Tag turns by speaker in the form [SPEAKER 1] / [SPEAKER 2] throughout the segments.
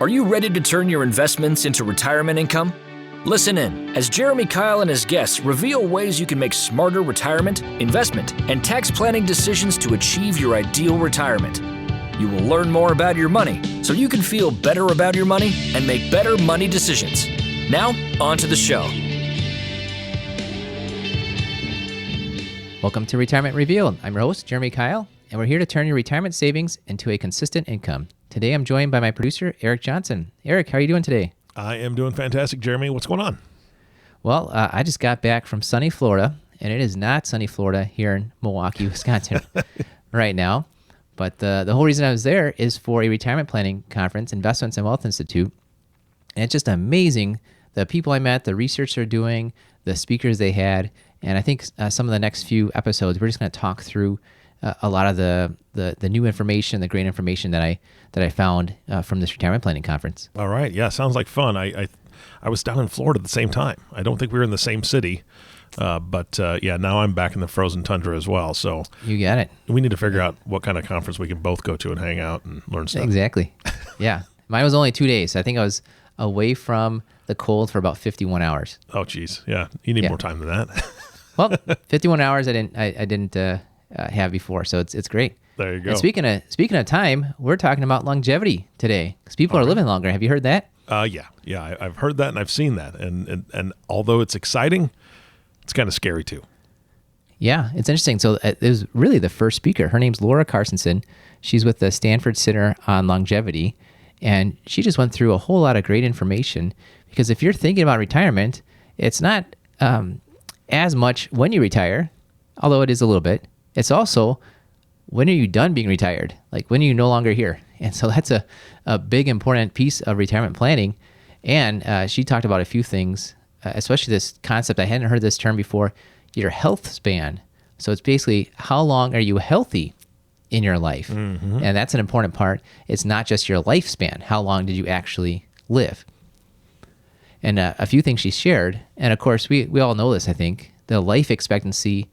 [SPEAKER 1] Are you ready to turn your investments into retirement income? Listen in as Jeremy Keil and his guests reveal ways you can make smarter retirement, investment, and tax planning decisions to achieve your ideal retirement. You will learn more about your money so you can feel better about your money and make better money decisions. Now, on to the show.
[SPEAKER 2] Welcome to Retirement Revealed. I'm your host, Jeremy Keil, and we're here to turn your retirement savings into a consistent income. Today, I'm joined by my producer, Eric Johnson. Eric, how are you doing today?
[SPEAKER 3] I am doing fantastic, Jeremy. What's going on?
[SPEAKER 2] Well, I just got back from sunny Florida, and it is not sunny Florida here in Milwaukee, Wisconsin right now. But the whole reason I was there is for a retirement planning conference, Investments and Wealth Institute. And it's just amazing, the people I met, the research they're doing, the speakers they had. And I think some of the next few episodes, we're just going to talk through a lot of the new information, the great information that I found from this retirement planning conference.
[SPEAKER 3] All right. Yeah, sounds like fun. I was down in Florida at the same time. I don't think we were in the same city, but now I'm back in the frozen tundra as well. So
[SPEAKER 2] you got it.
[SPEAKER 3] We need to figure out what kind of conference we can both go to and hang out and learn stuff.
[SPEAKER 2] Exactly. Yeah. Mine was only 2 days. I think I was away from the cold for about 51 hours.
[SPEAKER 3] Oh, geez. Yeah. You need more time than that.
[SPEAKER 2] Well, 51 hours I didn't have before, so it's great.
[SPEAKER 3] There you go.
[SPEAKER 2] And speaking of time, we're talking about longevity today because people are living longer. Have you heard that?
[SPEAKER 3] Yeah. I've heard that and I've seen that, and although it's exciting, it's kind of scary too.
[SPEAKER 2] Yeah, it's interesting. So it was really the first speaker. Her name's Laura Carstensen. She's with the Stanford Center on Longevity, and she just went through a whole lot of great information. Because if you're thinking about retirement, it's not as much when you retire, although it is a little bit. It's also, when are you done being retired? Like, when are you no longer here? And so that's a big, important piece of retirement planning. And she talked about a few things, especially this concept. I hadn't heard this term before, your health span. So it's basically, how long are you healthy in your life? Mm-hmm. And that's an important part. It's not just your lifespan. How long did you actually live? And a few things she shared. And of course, we all know this, I think. The life expectancy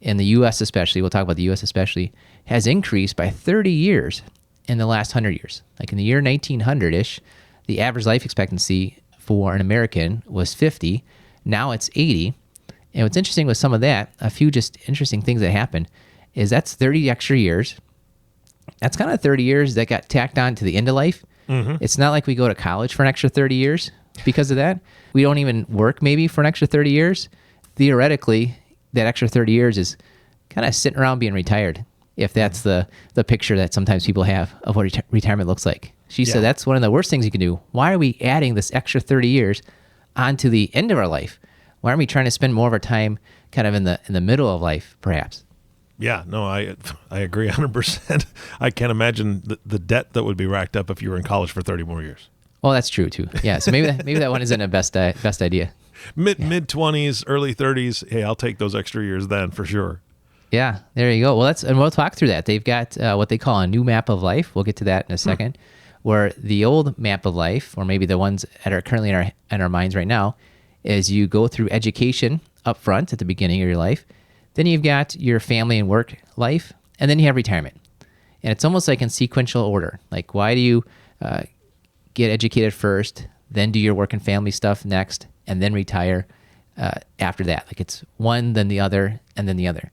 [SPEAKER 2] in the U.S. especially, we'll talk about the U.S. especially, has increased by 30 years in the last 100 years. Like in the year 1900-ish, the average life expectancy for an American was 50. Now it's 80. And what's interesting with some of that, a few just interesting things that happened, is that's 30 extra years. That's kind of 30 years that got tacked on to the end of life. Mm-hmm. It's not like we go to college for an extra 30 years because of that. We don't even work maybe for an extra 30 years. Theoretically, that extra 30 years is kind of sitting around being retired, if that's the picture that sometimes people have of what retirement looks like. She said that's one of the worst things you can do. Why are we adding this extra 30 years onto the end of our life? Why aren't we trying to spend more of our time kind of in the middle of life, perhaps? Yeah,
[SPEAKER 3] no, I agree 100%. I can't imagine the debt that would be racked up if you were in college for 30 more years.
[SPEAKER 2] Well, that's true too. Yeah, so maybe that one isn't a best idea.
[SPEAKER 3] Mid 20s, early 30s. Hey, I'll take those extra years then for sure.
[SPEAKER 2] Yeah, there you go. Well, and we'll talk through that. They've got what they call a new map of life. We'll get to that in a second. Where the old map of life, or maybe the ones that are currently in our minds right now, is you go through education up front at the beginning of your life. Then you've got your family and work life, and then you have retirement. And it's almost like in sequential order. Like, why do you get educated first, then do your work and family stuff next, and then retire after that? Like, it's one, then the other, and then the other.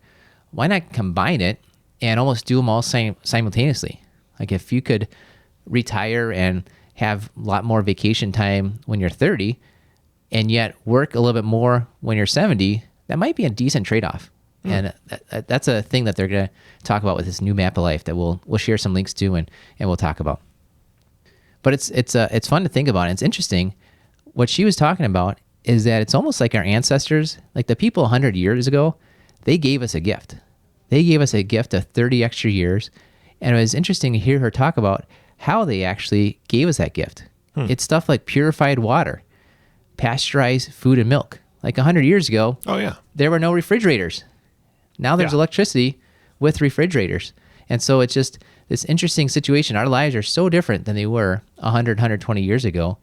[SPEAKER 2] Why not combine it and almost do them all simultaneously? Like, if you could retire and have a lot more vacation time when you're 30 and yet work a little bit more when you're 70, that might be a decent trade-off. And that's a thing that they're going to talk about with this new map of life that we'll share some links to and we'll talk about. But it's fun to think about. And it's interesting. What she was talking about is that it's almost like our ancestors, like the people 100 years ago, they gave us a gift. They gave us a gift of 30 extra years. And it was interesting to hear her talk about how they actually gave us that gift. It's stuff like purified water, pasteurized food and milk. Like 100 years ago, there were no refrigerators. Now there's electricity with refrigerators. And so it's just this interesting situation. Our lives are so different than they were 100, 120 years ago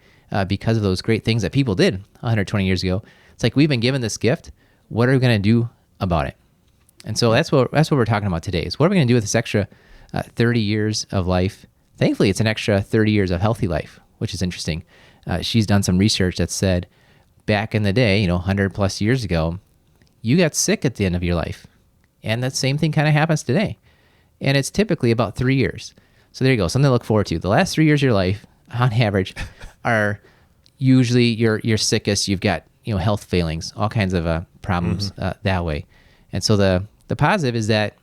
[SPEAKER 2] because of those great things that people did 120 years ago. It's like, we've been given this gift. What are we going to do about it? And so that's what we're talking about today, is what are we going to do with this extra 30 years of life? Thankfully, it's an extra 30 years of healthy life. which is interesting. She's done some research that said back in the day, 100 plus years ago, you got sick at the end of your life. And that same thing kind of happens today. And it's typically about 3 years. So there you go, something to look forward to. The last 3 years of your life, on average, are usually your sickest. You've got health failings, all kinds of problems that way. And so the positive is that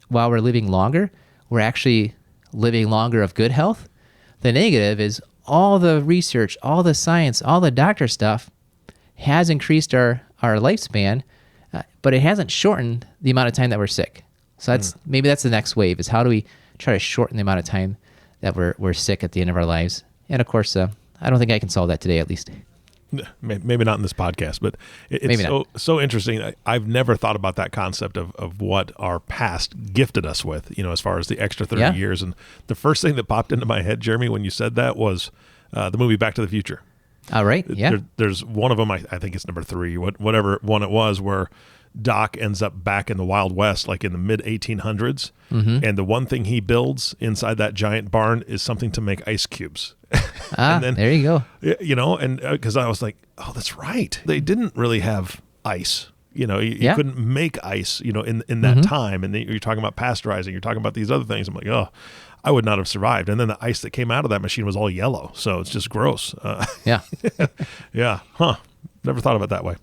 [SPEAKER 2] while we're living longer, we're actually living longer of good health. The negative is all the research, all the science, all the doctor stuff has increased our lifespan, but it hasn't shortened the amount of time that we're sick. So maybe that's the next wave, is how do we try to shorten the amount of time that we're sick at the end of our lives? And of course, I don't think I can solve that today, at least.
[SPEAKER 3] Maybe not in this podcast, but it's so interesting. I've never thought about that concept of what our past gifted us with, as far as the extra 30 years. And the first thing that popped into my head, Jeremy, when you said that was the movie Back to the Future.
[SPEAKER 2] All right. Yeah.
[SPEAKER 3] There's one of them, I think it's number 3, whatever one it was, where Doc ends up back in the Wild West, like in the mid 1800s. And the one thing he builds inside that giant barn is something to make ice cubes.
[SPEAKER 2] And then, there you go.
[SPEAKER 3] And because I was like, oh, that's right. They didn't really have ice. You couldn't make ice, in that time. And then you're talking about pasteurizing. You're talking about these other things. I'm like, oh, I would not have survived. And then the ice that came out of that machine was all yellow. So it's just gross.
[SPEAKER 2] Yeah.
[SPEAKER 3] Yeah. Huh. Never thought of it that way.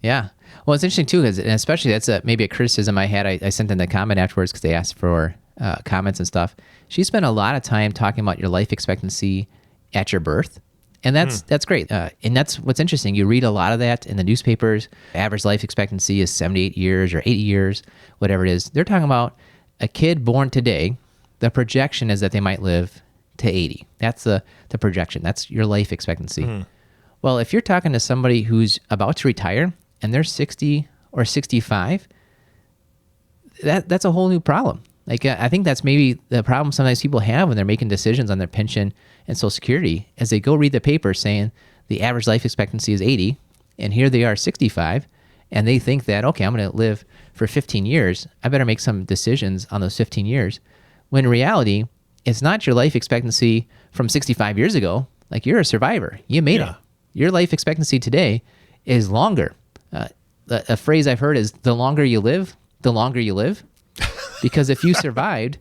[SPEAKER 2] Yeah. Well, it's interesting too, and especially that's maybe a criticism I had. I sent in the comment afterwards because they asked for comments and stuff. She spent a lot of time talking about your life expectancy at your birth. And that's great. And that's what's interesting. You read a lot of that in the newspapers. Average life expectancy is 78 years or 80 years, whatever it is. They're talking about a kid born today. The projection is that they might live to 80. That's the projection. That's your life expectancy. Well, if you're talking to somebody who's about to retire and they're 60 or 65, that's a whole new problem. Like, I think that's maybe the problem sometimes people have when they're making decisions on their pension and Social Security, as they go read the paper saying the average life expectancy is 80, and here they are 65, and they think that, okay, I'm going to live for 15 years. I better make some decisions on those 15 years. When in reality, it's not your life expectancy from 65 years ago. Like, you're a survivor. You made it. Your life expectancy today is longer. A phrase I've heard is, the longer you live, the longer you live. Because if you survived,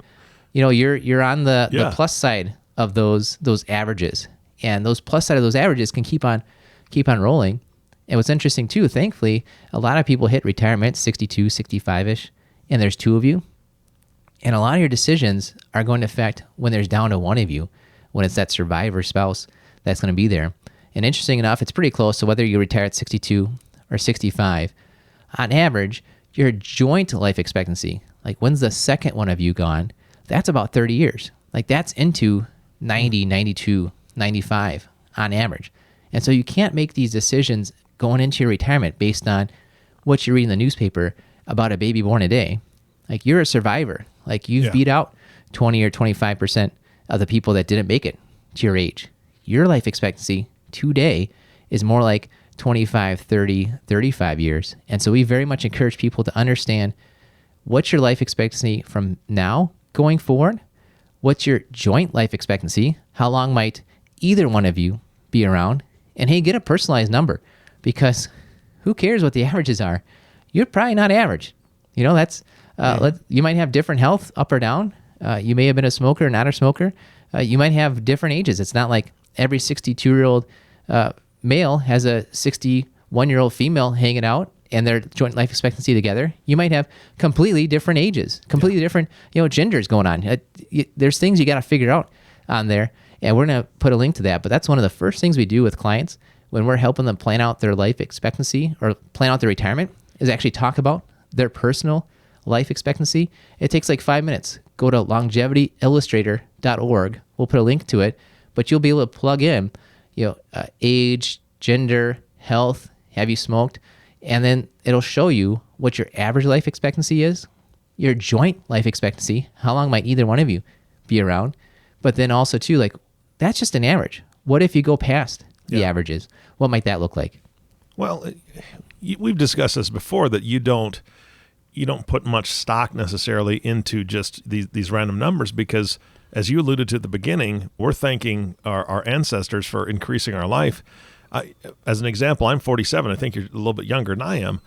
[SPEAKER 2] you're on the plus side of those averages, and those plus side of those averages can keep on rolling. And what's interesting too, thankfully, a lot of people hit retirement 62, 65ish, and there's 2 of you, and a lot of your decisions are going to affect when there's down to 1 of you, when it's that survivor spouse that's going to be there. And interesting enough, it's pretty close. So whether you retire at 62 or 65, on average, your joint life expectancy, like when's the second one of you gone, that's about 30 years. Like, that's into 90, 92, 95 on average. And so you can't make these decisions going into your retirement based on what you read in the newspaper about a baby born a day. Like, you're a survivor. Like, you've beat out 20 or 25% of the people that didn't make it to your age. Your life expectancy today is more like 25, 30, 35 years. And so we very much encourage people to understand what's your life expectancy from now going forward, what's your joint life expectancy, how long might either one of you be around, and hey, get a personalized number, because who cares what the averages are? You're probably not average. That's you might have different health up or down. You may have been a smoker or not a smoker. You might have different ages. It's not like every 62-year-old male has a 61-year-old female hanging out and their joint life expectancy together. You might have completely different ages, completely different, genders going on. There's things you got to figure out on there, and we're going to put a link to that. But that's one of the first things we do with clients when we're helping them plan out their life expectancy or plan out their retirement, is actually talk about their personal life expectancy. It takes like 5 minutes. Go to longevityillustrator.org. We'll put a link to it, but you'll be able to plug in, age, gender, health, have you smoked, and then it'll show you what your average life expectancy is, your joint life expectancy, how long might either one of you be around, but then also too, like, that's just an average. What if you go past the averages? What might that look like?
[SPEAKER 3] Well, we've discussed this before, that you don't put much stock necessarily into just these random numbers, because as you alluded to at the beginning, we're thanking our ancestors for increasing our life. As an example, I'm 47. I think you're a little bit younger than I am.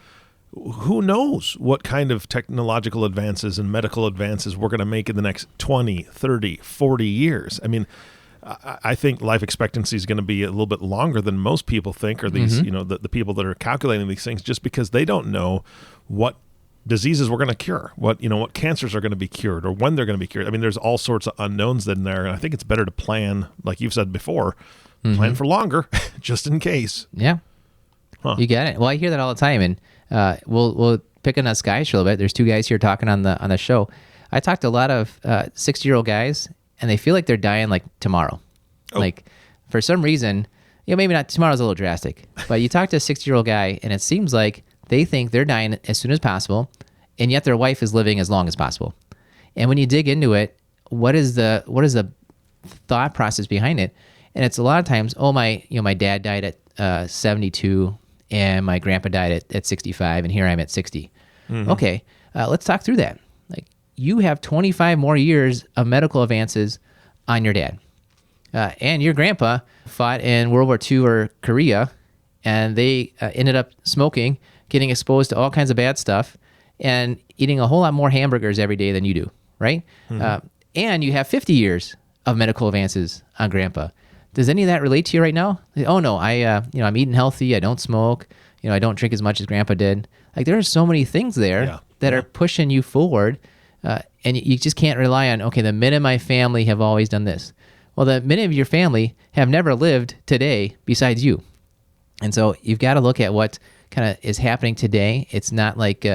[SPEAKER 3] Who knows what kind of technological advances and medical advances we're going to make in the next 20, 30, 40 years. I mean, I think life expectancy is going to be a little bit longer than most people think, or these, the people that are calculating these things, just because they don't know what diseases we're going to cure, what cancers are going to be cured, or when they're going to be cured. I mean, there's all sorts of unknowns in there, and I think it's better to plan, like you've said before, plan for longer, just in case.
[SPEAKER 2] Yeah, You get it. Well, I hear that all the time, and we'll pick on us guys for a little bit. There's two guys here talking on the show. I talk to a lot of 60-year-old guys, and they feel like they're dying like tomorrow. Oh. Like for some reason, maybe not tomorrow's a little drastic, but you talk to a 60-year-old guy, and it seems like they think they're dying as soon as possible, and yet their wife is living as long as possible. And when you dig into it, what is the thought process behind it? And it's a lot of times, my dad died at 72, and my grandpa died at 65, and here I'm at 60. Mm-hmm. Okay, let's talk through that. Like, you have 25 more years of medical advances on your dad. And your grandpa fought in World War II or Korea, and they ended up smoking, getting exposed to all kinds of bad stuff, and eating a whole lot more hamburgers every day than you do, right? Mm-hmm. And you have 50 years of medical advances on grandpa. Does any of that relate to you right now? Oh no, I'm eating healthy. I don't smoke. I don't drink as much as grandpa did. Like, there are so many things there that are pushing you forward, and you just can't rely on, okay, the men in my family have always done this. Well, the men of your family have never lived today besides you. And so you've got to look at what kind of is happening today. It's not like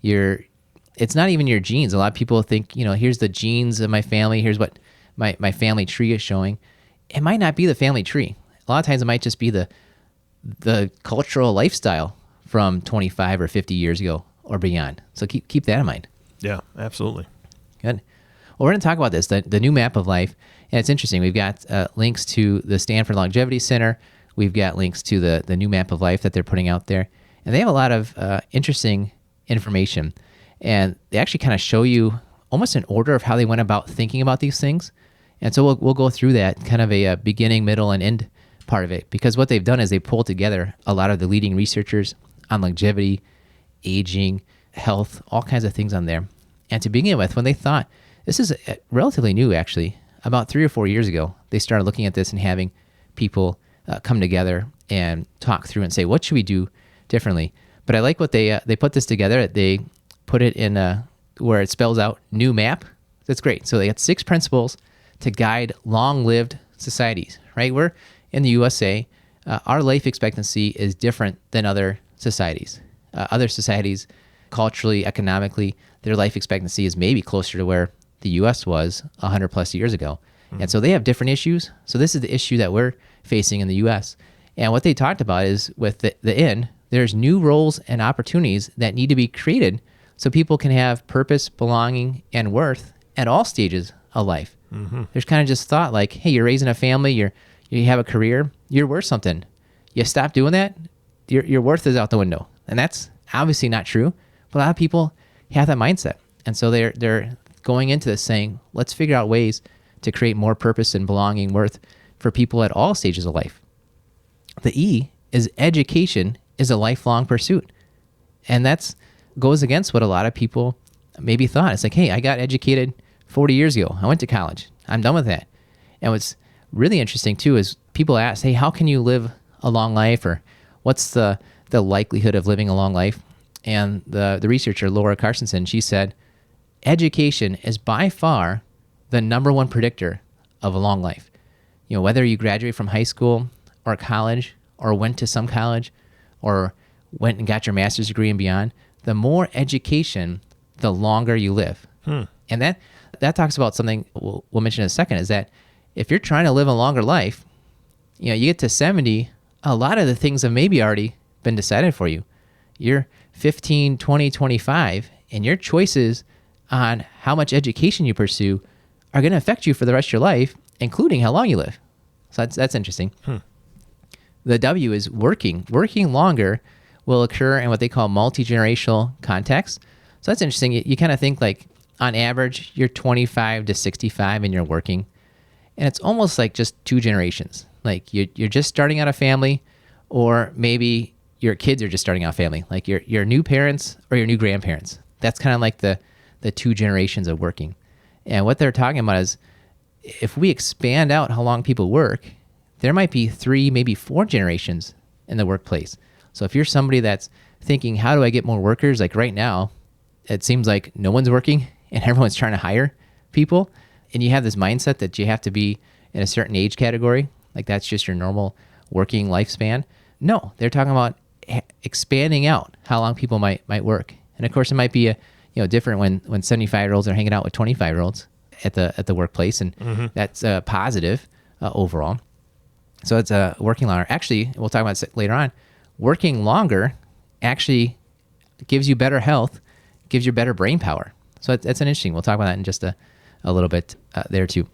[SPEAKER 2] it's not even your genes. A lot of people think, here's the genes of my family. Here's what my family tree is showing. It might not be the family tree. A lot of times it might just be the cultural lifestyle from 25 or 50 years ago or beyond. So keep that in mind.
[SPEAKER 3] Yeah, absolutely.
[SPEAKER 2] Good. Well, we're going to talk about this, the new map of life. And it's interesting. We've got links to the Stanford Longevity Center. We've got links to the new map of life that they're putting out there. And they have a lot of interesting information. And they actually kind of show you almost an order of how they went about thinking about these things. And so we'll go through that, kind of a beginning, middle, and end part of it. Because what they've done is they pulled together a lot of the leading researchers on longevity, aging, health, all kinds of things on there. And to begin with, when they thought, this is relatively new actually, about 3 or 4 years ago, they started looking at this and having people come together and talk through and say, what should we do differently? But I like what they put this together. They put it in where it spells out new map. That's great. So they got 6 principles to guide long-lived societies, right? We're in the USA. Our life expectancy is different than other societies. Other societies, culturally, economically, their life expectancy is maybe closer to where the U.S. was 100 plus years ago. Mm-hmm. And so they have different issues. So this is the issue that we're facing in the U.S. And what they talked about is with the end, there's new roles and opportunities that need to be created so people can have purpose, belonging, and worth at all stages of life. Mm-hmm. There's kind of just thought like, hey, you're raising a family, you have a career, you're worth something. You stop doing that, your worth is out the window. And that's obviously not true, but a lot of people have that mindset. And so they're going into this saying, let's figure out ways to create more purpose and belonging, worth for people at all stages of life. The E is education is a lifelong pursuit. And that's goes against what a lot of people maybe thought. It's like, hey, I got educated 40 years ago. I went to college. I'm done with that. And what's really interesting too is people ask, hey, how can you live a long life? Or what's the likelihood of living a long life? And the researcher, Laura Carstensen, she said, education is by far the number one predictor of a long life. Whether you graduate from high school or college or went to some college or went and got your master's degree and beyond, the more education, the longer you live. And that talks about something we'll mention in a second, is that if you're trying to live a longer life, you get to 70, a lot of the things have maybe already been decided for you. You're 15, 20, 25, and your choices on how much education you pursue are going to affect you for the rest of your life, including how long you live. So that's interesting. The W is working. Working longer will occur in what they call multi-generational contexts. So that's interesting. You kind of think like, on average, you're 25 to 65 and you're working. And it's almost like just two generations. Like you're just starting out a family, or maybe your kids are just starting out a family. Like your new parents or your new grandparents. That's kind of like the two generations of working. And what they're talking about is if we expand out how long people work, there might be 3, maybe 4 generations in the workplace. So if you're somebody that's thinking, how do I get more workers? Like right now, it seems like no one's working and everyone's trying to hire people. And you have this mindset that you have to be in a certain age category. Like that's just your normal working lifespan. No, they're talking about expanding out how long people might work. And of course it might be different when 75-year-olds are hanging out with 25-year-olds at the workplace. And that's positive overall. So it's working longer. Actually, we'll talk about it later on. Working longer actually gives you better health, gives you better brain power. So that's an interesting. We'll talk about that in just a little bit there too.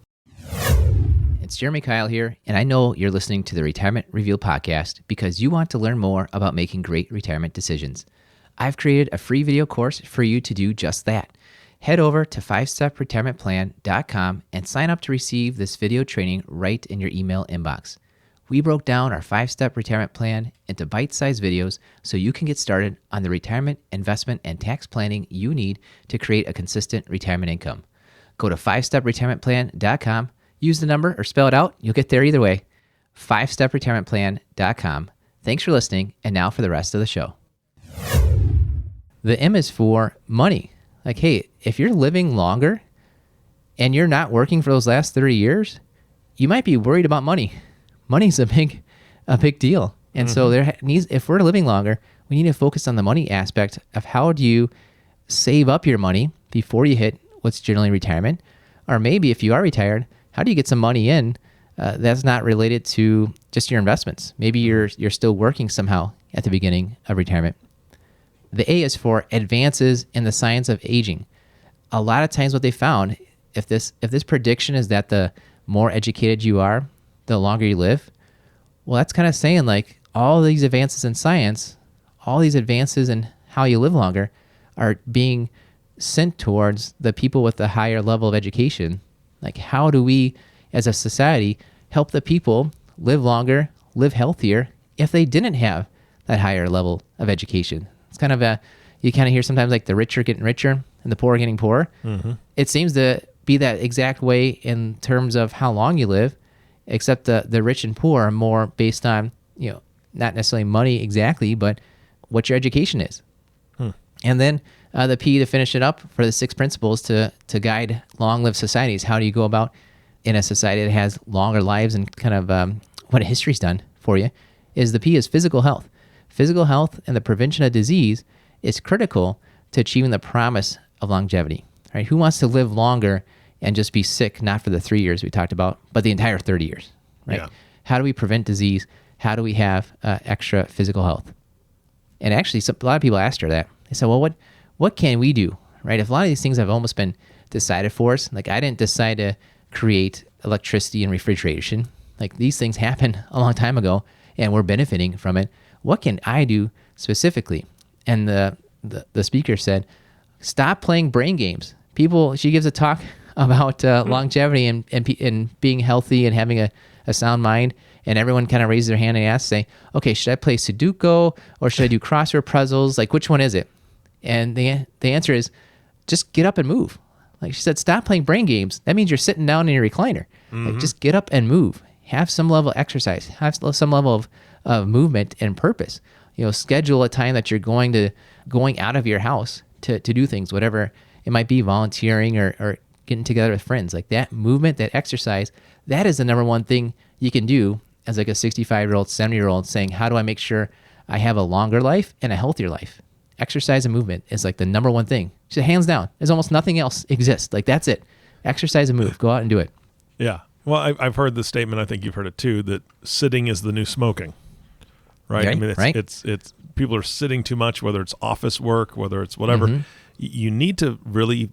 [SPEAKER 2] It's Jeremy Keil here, and I know you're listening to the Retirement Reveal podcast because you want to learn more about making great retirement decisions. I've created a free video course for you to do just that. Head over to 5stepretirementplan.com and sign up to receive this video training right in your email inbox. We broke down our 5-step retirement plan into bite-sized videos so you can get started on the retirement, investment, and tax planning you need to create a consistent retirement income. Go to 5stepretirementplan.com, use the number or spell it out. You'll get there either way. 5stepretirementplan.com. Thanks for listening, and now for the rest of the show. The M is for money. Like, hey, if you're living longer and you're not working for those last 30 years, you might be worried about money. Money's a big deal. And so if we're living longer, we need to focus on the money aspect of how do you save up your money before you hit what's generally retirement. Or maybe if you are retired, how do you get some money in that's not related to just your investments? Maybe you're still working somehow at the beginning of retirement. The A is for advances in the science of aging. A lot of times what they found, if this prediction is that the more educated you are, the longer you live, well, that's kind of saying like all these advances in science, all these advances in how you live longer are being sent towards the people with the higher level of education. Like how do we as a society help the people live longer, live healthier if they didn't have that higher level of education? It's kind of you kind of hear sometimes like the rich are getting richer and the poor are getting poorer. It seems to be that exact way in terms of how long you live, except the rich and poor are more based on, not necessarily money exactly, but what your education is. And then the P to finish it up for the 6 principles to guide long-lived societies. How do you go about in a society that has longer lives and kind of what history's done for you is the P is physical health. Physical health and the prevention of disease is critical to achieving the promise of longevity. Right? Who wants to live longer and just be sick, not for the 3 years we talked about, but the entire 30 years, right? Yeah. How do we prevent disease? How do we have extra physical health? And actually, a lot of people asked her that. They said, well, what can we do, right? If a lot of these things have almost been decided for us, like I didn't decide to create electricity and refrigeration. Like these things happened a long time ago, and we're benefiting from it. What can I do specifically? And the speaker said, stop playing brain games. She gives a talk about longevity and being healthy and having a sound mind, and everyone kind of raises their hand and asks, say, okay, should I play Sudoku or should I do crossword puzzles? Like, which one is it? And the answer is just get up and move. Like she said, stop playing brain games. That means you're sitting down in your recliner. Like, just get up and move. Have some level of exercise. Have some level of movement and purpose. Schedule a time that you're going out of your house to do things, whatever it might be, volunteering or getting together with friends. Like that movement, that exercise, that is the number one thing you can do as like a 65-year-old, 70-year-old saying, how do I make sure I have a longer life and a healthier life? Exercise and movement is like the number one thing. So hands down, there's almost nothing else exists. Like that's it. Exercise and move. Go out and do it.
[SPEAKER 3] Yeah. Well, I've heard the statement, I think you've heard it too, that sitting is the new smoking. Right?
[SPEAKER 2] Okay,
[SPEAKER 3] I mean, it's people are sitting too much, whether it's office work, whether it's whatever. You need to really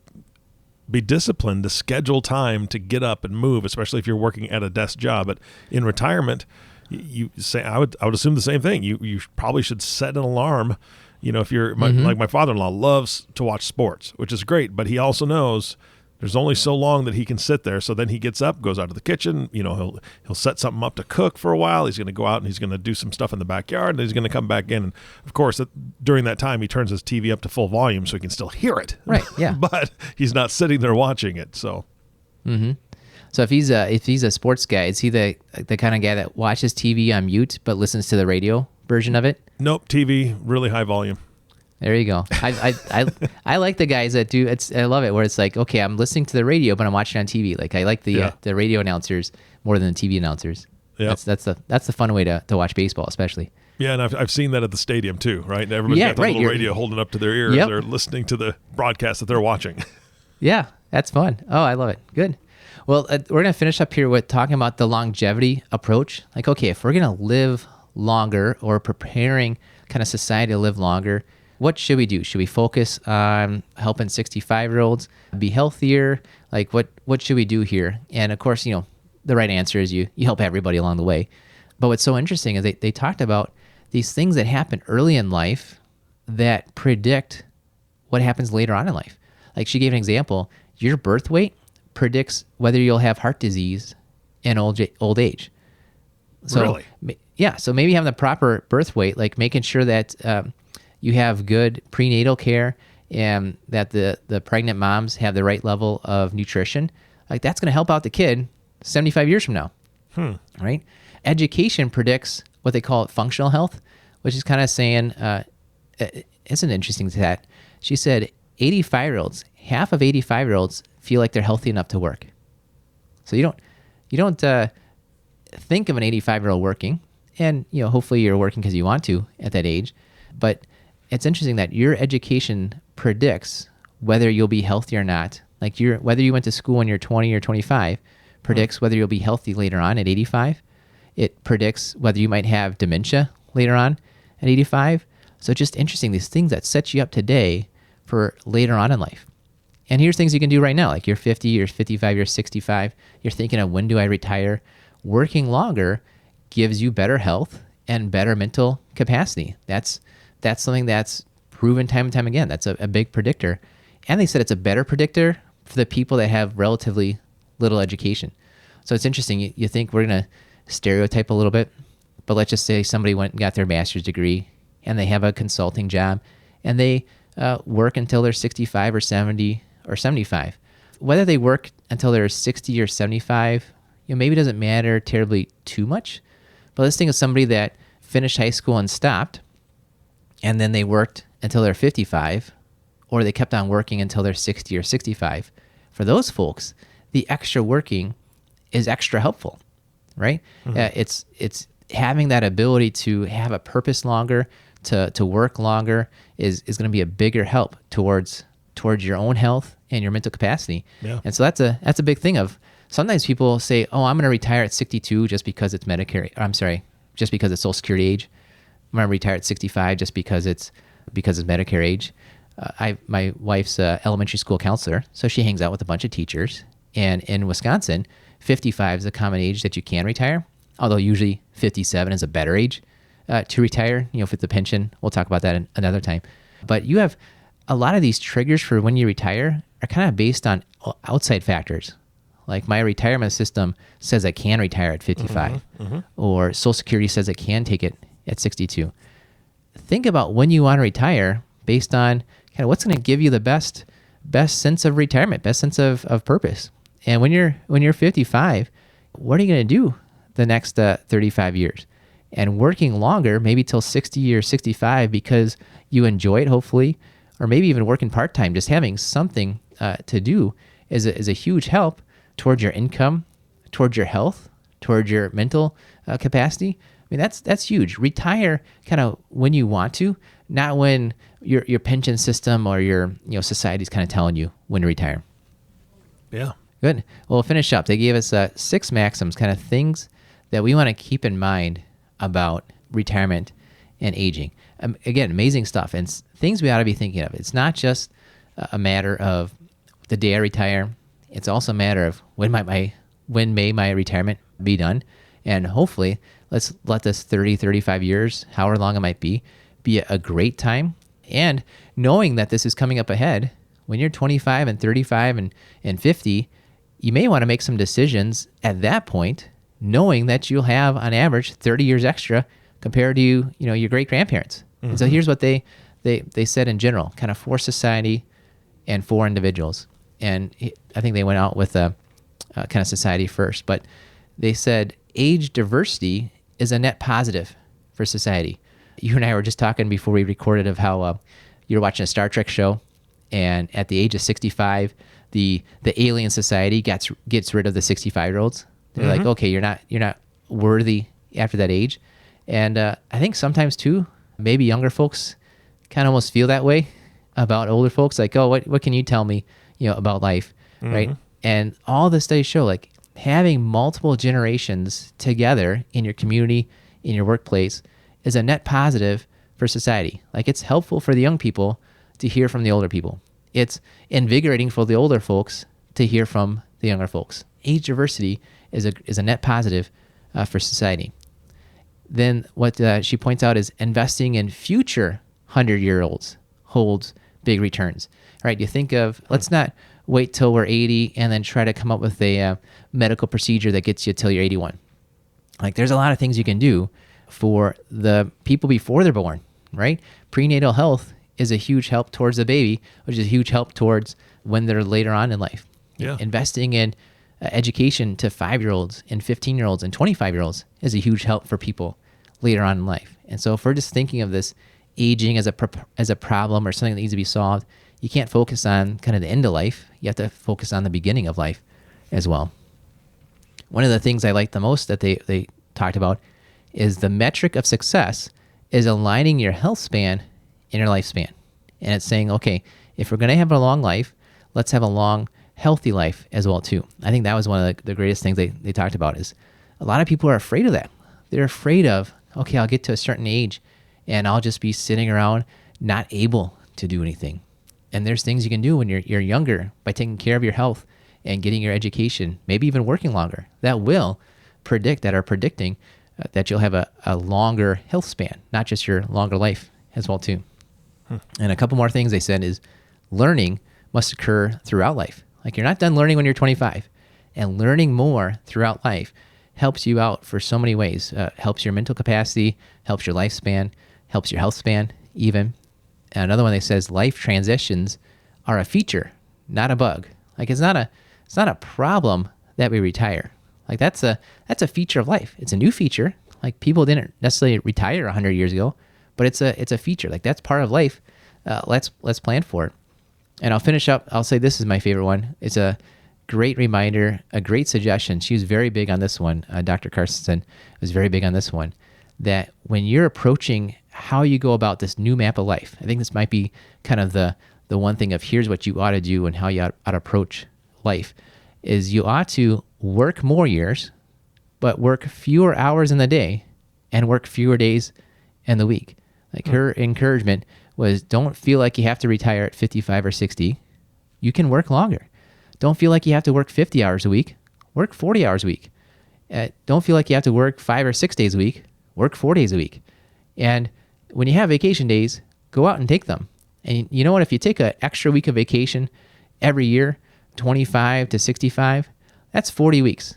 [SPEAKER 3] be disciplined to schedule time to get up and move, especially if you're working at a desk job. But in retirement, you say I would assume the same thing. You probably should set an alarm If you're
[SPEAKER 2] Mm-hmm.
[SPEAKER 3] like my father-in-law loves to watch sports, which is great, but he also knows there's only so long that he can sit there. So then he gets up, goes out to the kitchen. He'll set something up to cook for a while. He's going to go out and he's going to do some stuff in the backyard. And he's going to come back in. And of course, during that time, he turns his TV up to full volume so he can still hear it.
[SPEAKER 2] Right. Yeah.
[SPEAKER 3] But he's not sitting there watching it. So.
[SPEAKER 2] Mm-hmm. So if he's a sports guy, is he the kind of guy that watches TV on mute but listens to the radio version of it?
[SPEAKER 3] Nope. TV, really high volume.
[SPEAKER 2] There you go. I like the guys that do. I love it where it's like, okay, I'm listening to the radio, but I'm watching on TV. Like I like the radio announcers more than the TV announcers. Yeah, that's the fun way to watch baseball, especially.
[SPEAKER 3] Yeah, and I've seen that at the stadium too, right? Everybody's got the little radio holding up to their ears. Yep. They're listening to the broadcast that they're watching.
[SPEAKER 2] Yeah, that's fun. Oh, I love it. Good. Well, we're gonna finish up here with talking about the longevity approach. Like, okay, if we're gonna live longer or preparing kind of society to live longer, what should we do? Should we focus on helping 65-year-olds be healthier? Like, what should we do here? And of course, the right answer is you help everybody along the way. But what's so interesting is they talked about these things that happen early in life that predict what happens later on in life. Like she gave an example, your birth weight predicts whether you'll have heart disease in old age. So,
[SPEAKER 3] really?
[SPEAKER 2] Yeah. So maybe having the proper birth weight, like making sure that you have good prenatal care and that the pregnant moms have the right level of nutrition, like that's going to help out the kid 75 years from now. Right? Education predicts what they call functional health, which is kind of saying, it's an interesting stat. She said 85-year-olds, half of 85-year-olds feel like they're healthy enough to work. So you don't think of an 85-year-old working, and hopefully you're working because you want to at that age, but it's interesting that your education predicts whether you'll be healthy or not. Like whether you went to school when you're 20 or 25 predicts whether you'll be healthy later on at 85. It predicts whether you might have dementia later on at 85. So just interesting, these things that set you up today for later on in life. And here's things you can do right now. Like you're 50, you're 55, you're 65. You're thinking of when do I retire? Working longer gives you better health and better mental capacity. That's something that's proven time and time again. That's a big predictor. And they said it's a better predictor for the people that have relatively little education. So it's interesting. You think we're going to stereotype a little bit, but let's just say somebody went and got their master's degree and they have a consulting job and they work until they're 65 or 70 or 75. Whether they work until they're 60 or 75, maybe doesn't matter terribly too much. But let's think of somebody that finished high school and stopped, and then they worked until they're 55, or they kept on working until they're 60 or 65. For those folks, the extra working is extra helpful, right? Mm-hmm. It's having that ability to have a purpose longer, to work longer is going to be a bigger help towards your own health and your mental capacity. Yeah. And so that's a big thing of sometimes people say, oh, I'm going to retire at 62 just because it's just because it's Social Security age. I'm going to retire at 65 just because it's Medicare age. My wife's elementary school counselor, so she hangs out with a bunch of teachers. And in Wisconsin, 55 is a common age that you can retire, although usually 57 is a better age to retire, for the pension. We'll talk about that another time. But you have a lot of these triggers for when you retire are kind of based on outside factors. Like my retirement system says I can retire at 55, or Social Security says I can take it at 62. Think about when you want to retire based on kind of what's going to give you the best sense of retirement, best sense of purpose. And when you're 55, what are you going to do the next 35 years? And working longer, maybe till 60 or 65 because you enjoy it, hopefully, or maybe even working part-time, just having something to do is a huge help towards your income, towards your health, towards your mental capacity. I mean, that's huge. Retire kind of when you want to, not when your pension system or your society's kind of telling you when to retire.
[SPEAKER 3] Yeah.
[SPEAKER 2] Good. Well, we'll finish up. They gave us 6 maxims, kind of things that we want to keep in mind about retirement and aging. Again, amazing stuff and things we ought to be thinking of. It's not just a matter of the day I retire. It's also a matter of when may my retirement be done. And hopefully, let's let this 30, 35 years, however long it might be a great time And knowing that this is coming up ahead, when you're 25 and 35 and 50, you may want to make some decisions at that point, knowing that you'll have on average 30 years extra compared to your great grandparents. Mm-hmm. And so here's what they said in general, kind of for society and for individuals. And I think they went out with a kind of society first, but they said age diversity is a net positive for society. You and I were just talking before we recorded of how you were watching a Star Trek show, and at the age of 65, the alien society gets rid of the 65-year-olds. They're like, okay, you're not worthy after that age. And I think sometimes too, maybe younger folks kind of almost feel that way about older folks. Like, oh, what can you tell me, about life, right? And all the studies show, like, having multiple generations together in your community, in your workplace, is a net positive for society. Like, it's helpful for the young people to hear from the older people. It's invigorating for the older folks to hear from the younger folks. Age diversity is a net positive for society. Then what she points out is investing in future 100-year-olds holds big returns. All right, you think of, let's not wait till we're 80 and then try to come up with a medical procedure that gets you till you're 81. Like, there's a lot of things you can do for the people before they're born, right? Prenatal health is a huge help towards the baby, which is a huge help towards when they're later on in life.
[SPEAKER 3] Yeah.
[SPEAKER 2] Investing in education to 5-year-olds and 15-year-olds and 25-year-olds is a huge help for people later on in life. And so if we're just thinking of this aging as a problem or something that needs to be solved, you can't focus on kind of the end of life. You have to focus on the beginning of life as well. One of the things I like the most that they talked about is the metric of success is aligning your health span and your lifespan. And it's saying, okay, if we're going to have a long life, let's have a long, healthy life as well too. I think that was one of the greatest things they talked about, is a lot of people are afraid of that. They're afraid of, okay, I'll get to a certain age and I'll just be sitting around not able to do anything. And there's things you can do when you're younger by taking care of your health and getting your education, maybe even working longer. That will predicting that you'll have a longer health span, not just your longer life as well too. And a couple more things they said is learning must occur throughout life. Like, you're not done learning when you're 25, and learning more throughout life helps you out for so many ways. Helps your mental capacity, helps your lifespan, helps your health span even. And another one they says life transitions are a feature, not a bug. Like, it's not a problem that we retire. Like, that's a feature of life. It's a new feature. Like, people didn't necessarily retire 100 years ago, but it's a feature. Like, that's part of life. Let's plan for it. And I'll finish up. I'll say this is my favorite one. It's a great reminder, a great suggestion. She was very big on this one. Dr. Carstensen was very big on this one, that when you're approaching how you go about this new map of life, I think this might be kind of the one thing of here's what you ought to do and how you ought to approach life, is you ought to work more years, but work fewer hours in the day and work fewer days in the week. Like, her encouragement was, don't feel like you have to retire at 55 or 60. You can work longer. Don't feel like you have to work 50 hours a week. Work 40 hours a week. Don't feel like you have to work 5 or 6 days a week. Work 4 days a week. And when you have vacation days, go out and take them. And you know what? If you take an extra week of vacation every year, 25 to 65, that's 40 weeks.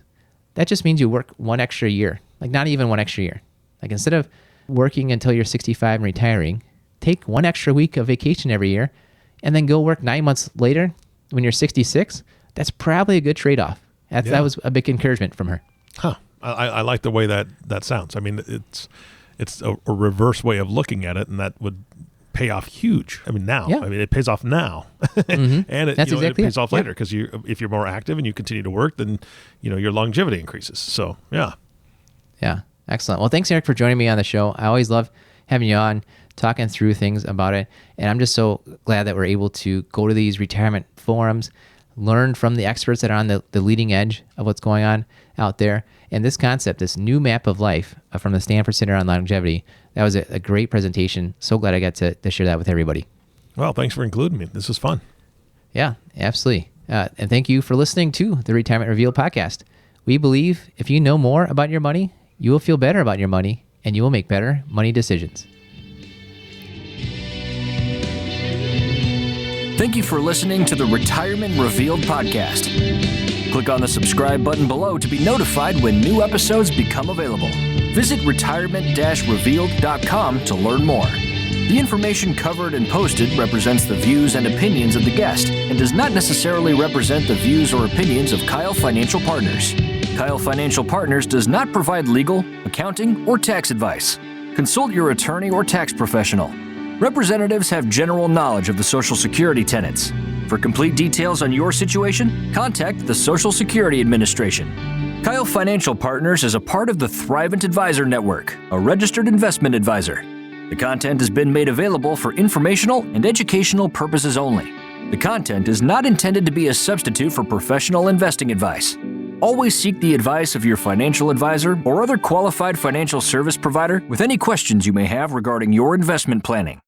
[SPEAKER 2] That just means you work one extra year. Like, not even one extra year. Like, instead of working until you're 65 and retiring, take one extra week of vacation every year and then go work 9 months later when you're 66. That's probably a good trade-off. That was a big encouragement from her.
[SPEAKER 3] Huh. I like the way that sounds. I mean, it's a reverse way of looking at it, and that would pay off huge. I mean, now. Yeah. I mean, it pays off now. And it pays off later, because if you're more active and you continue to work, then your longevity increases. So, yeah.
[SPEAKER 2] Yeah. Excellent. Well, thanks, Eric, for joining me on the show. I always love having you on, talking through things about it. And I'm just so glad that we're able to go to these retirement forums, learn from the experts that are on the leading edge of what's going on out there. And this concept, this new map of life from the Stanford Center on Longevity, that was a great presentation. So glad I got to share that with everybody.
[SPEAKER 3] Well, thanks for including me. This was fun.
[SPEAKER 2] Yeah, absolutely. And thank you for listening to the Retirement Revealed podcast. We believe if you know more about your money, you will feel better about your money, and you will make better money decisions.
[SPEAKER 1] Thank you for listening to the Retirement Revealed podcast. Click on the subscribe button below to be notified when new episodes become available. Visit retirement-revealed.com to learn more. The information covered and posted represents the views and opinions of the guest and does not necessarily represent the views or opinions of Keil Financial Partners. Keil Financial Partners does not provide legal, accounting, or tax advice. Consult your attorney or tax professional. Representatives have general knowledge of the Social Security tenets. For complete details on your situation, contact the Social Security Administration. Keil Financial Partners is a part of the Thrivent Advisor Network, a registered investment advisor. The content has been made available for informational and educational purposes only. The content is not intended to be a substitute for professional investing advice. Always seek the advice of your financial advisor or other qualified financial service provider with any questions you may have regarding your investment planning.